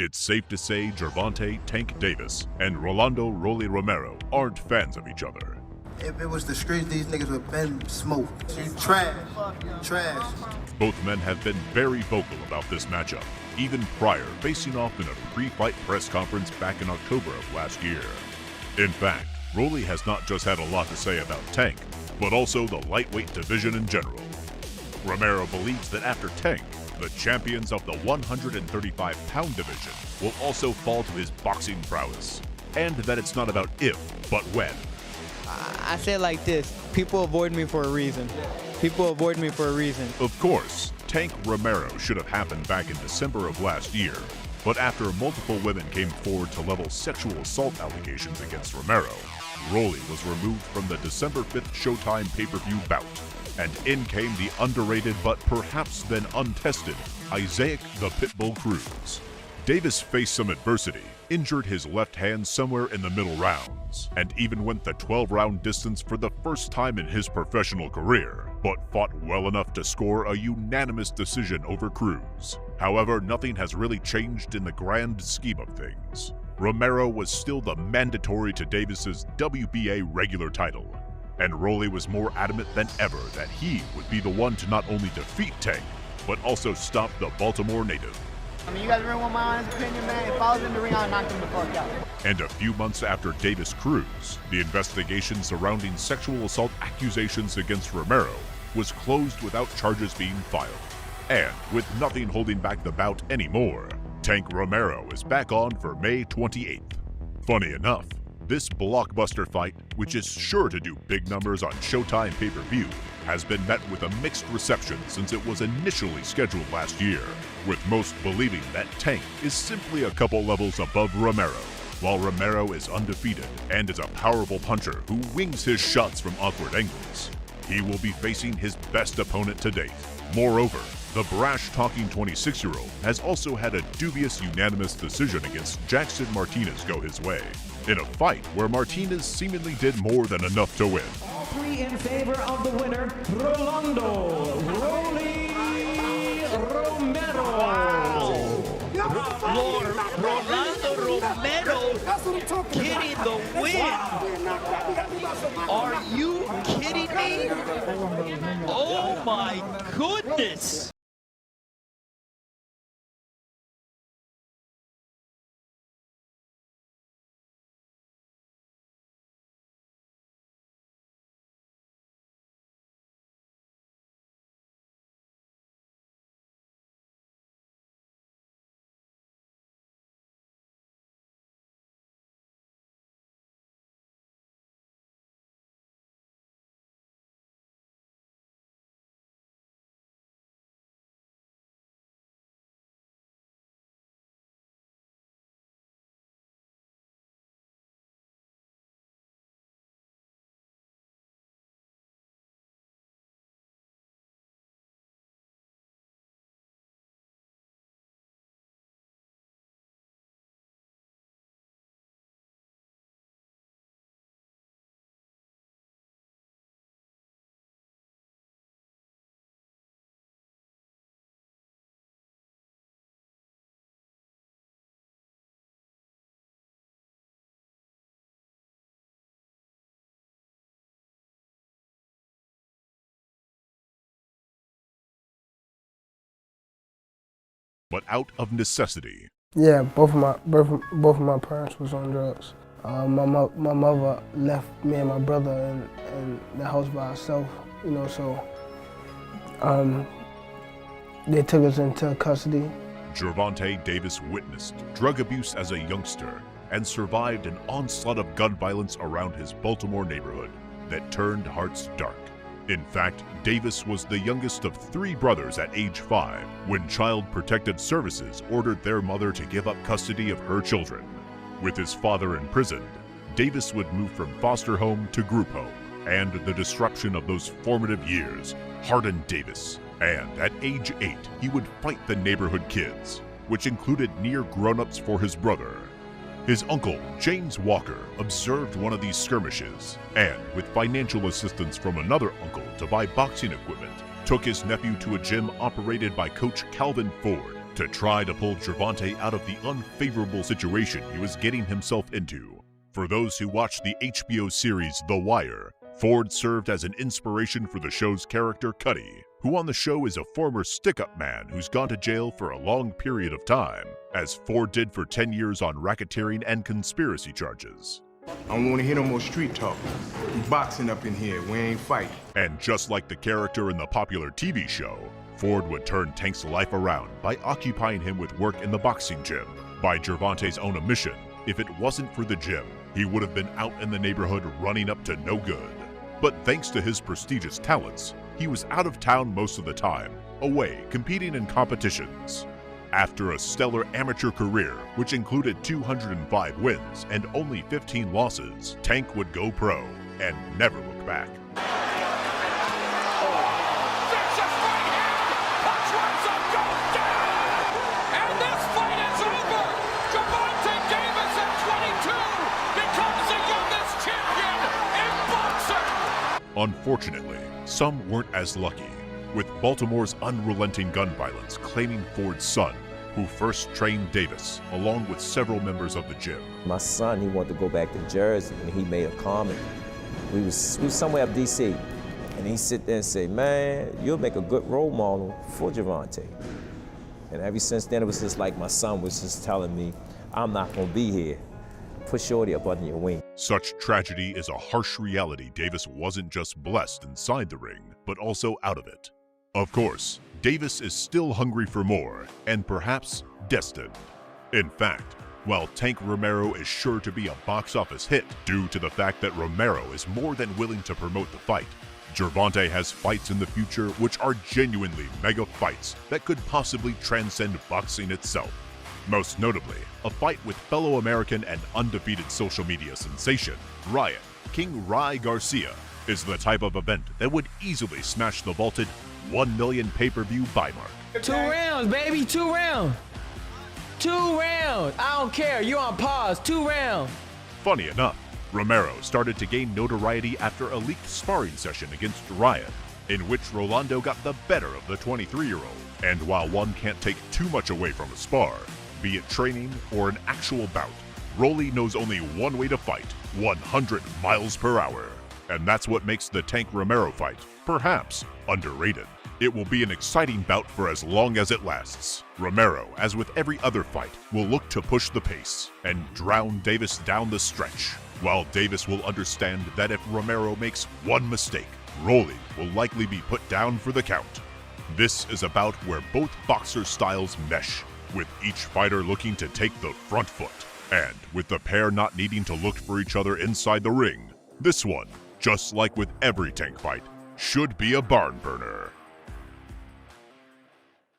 It's safe to say Gervonta Tank Davis and Rolando Romero aren't fans of each other. If it was the streets, these niggas would have been smoked. You trash. Trash. Both men have been very vocal about this matchup, even prior facing off in a pre-fight press conference back in October of last year. In fact, Rolly has not just had a lot to say about Tank, but also the lightweight division in general. Romero believes that after Tank, the champions of the 135-pound division will also fall to his boxing prowess, and that it's not about if, but when. I say it like this, people avoid me for a reason. People avoid me for a reason. Of course, Tank Romero should have happened back in December of last year, but after multiple women came forward to level sexual assault allegations against Romero, Rolly was removed from the December 5th Showtime pay-per-view bout, and in came the underrated but perhaps then untested Isaac the Pitbull Cruz. Davis faced some adversity, injured his left hand somewhere in the middle rounds, and even went the 12-round distance for the first time in his professional career, but fought well enough to score a unanimous decision over Cruz. However, nothing has really changed in the grand scheme of things. Romero was still the mandatory to Davis's WBA regular title, and Rolly was more adamant than ever that he would be the one to not only defeat Tank, but also stop the Baltimore native. I mean, you guys really want my honest opinion, man? If I was in the ring, I'd knock him the fuck out. And a few months after Davis Cruz, the investigation surrounding sexual assault accusations against Romero was closed without charges being filed. And with nothing holding back the bout anymore, Tank Romero is back on for May 28th. Funny enough, this blockbuster fight, which is sure to do big numbers on Showtime pay-per-view, has been met with a mixed reception since it was initially scheduled last year, with most believing that Tank is simply a couple levels above Romero, while Romero is undefeated and is a powerful puncher who wings his shots from awkward angles. He will be facing his best opponent to date. Moreover, the brash-talking 26-year-old has also had a dubious unanimous decision against Jackson Martinez go his way, in a fight where Martinez seemingly did more than enough to win. All three in favor of the winner, Rolando Romero. Rolando Romero getting the win. Are you kidding me? Oh my goodness. But out of necessity. Yeah, both of my parents was on drugs. My mother left me and my brother in the house by herself, so they took us into custody. Gervonta Davis witnessed drug abuse as a youngster and survived an onslaught of gun violence around his Baltimore neighborhood that turned hearts dark. In fact, Davis was the youngest of 3 brothers at age 5 when Child Protective Services ordered their mother to give up custody of her children. With his father imprisoned, Davis would move from foster home to group home, and the disruption of those formative years hardened Davis. And at age 8, he would fight the neighborhood kids, which included near grown-ups for his brother. His uncle, James Walker, observed one of these skirmishes and, with financial assistance from another uncle to buy boxing equipment, took his nephew to a gym operated by Coach Calvin Ford to try to pull Gervonta out of the unfavorable situation he was getting himself into. For those who watched the HBO series The Wire, Ford served as an inspiration for the show's character Cuddy, who on the show is a former stick-up man who's gone to jail for a long period of time, as Ford did for 10 years on racketeering and conspiracy charges. I don't want to hear no more street talk. We boxing up in here, we ain't fighting. And just like the character in the popular TV show, Ford would turn Tank's life around by occupying him with work in the boxing gym. By Gervonta's own admission, if it wasn't for the gym, he would have been out in the neighborhood running up to no good. But thanks to his prestigious talents, he was out of town most of the time, away competing in competitions. After a stellar amateur career, which included 205 wins and only 15 losses, Tank would go pro and never look back. And this fight is over! Gervonta Davis at 22 becomes the youngest champion in boxing! Unfortunately, some weren't as lucky, with Baltimore's unrelenting gun violence claiming Ford's son, who first trained Davis, along with several members of the gym. My son, he wanted to go back to Jersey, and he made a comment. We was somewhere up D.C., and he sit there and say, man, you'll make a good role model for Gervonta. And ever since then, it was just like my son was just telling me, I'm not gonna be here. Put Shorty up under your wing. Such tragedy is a harsh reality Davis wasn't just blessed inside the ring, but also out of it. Of course, Davis is still hungry for more, and perhaps destined. In fact, while Tank Romero is sure to be a box office hit due to the fact that Romero is more than willing to promote the fight, Gervonta has fights in the future which are genuinely mega fights that could possibly transcend boxing itself. Most notably, a fight with fellow American and undefeated social media sensation, Ryan King Rai Garcia, is the type of event that would easily smash the vaulted 1 million pay-per-view buy mark. 2 rounds, baby, 2 rounds. 2 rounds. I don't care. You on pause. 2 rounds. Funny enough, Romero started to gain notoriety after a leaked sparring session against Ryan, in which Rolando got the better of the 23-year-old. And while one can't take too much away from a spar, be it training or an actual bout, Rolly knows only one way to fight: 100 miles per hour. And that's what makes the Tank Romero fight, perhaps, underrated. It will be an exciting bout for as long as it lasts. Romero, as with every other fight, will look to push the pace and drown Davis down the stretch, while Davis will understand that if Romero makes one mistake, Rolly will likely be put down for the count. This is about where both boxer styles mesh, with each fighter looking to take the front foot, and with the pair not needing to look for each other inside the ring. This one, just like with every Tank fight, should be a barn burner.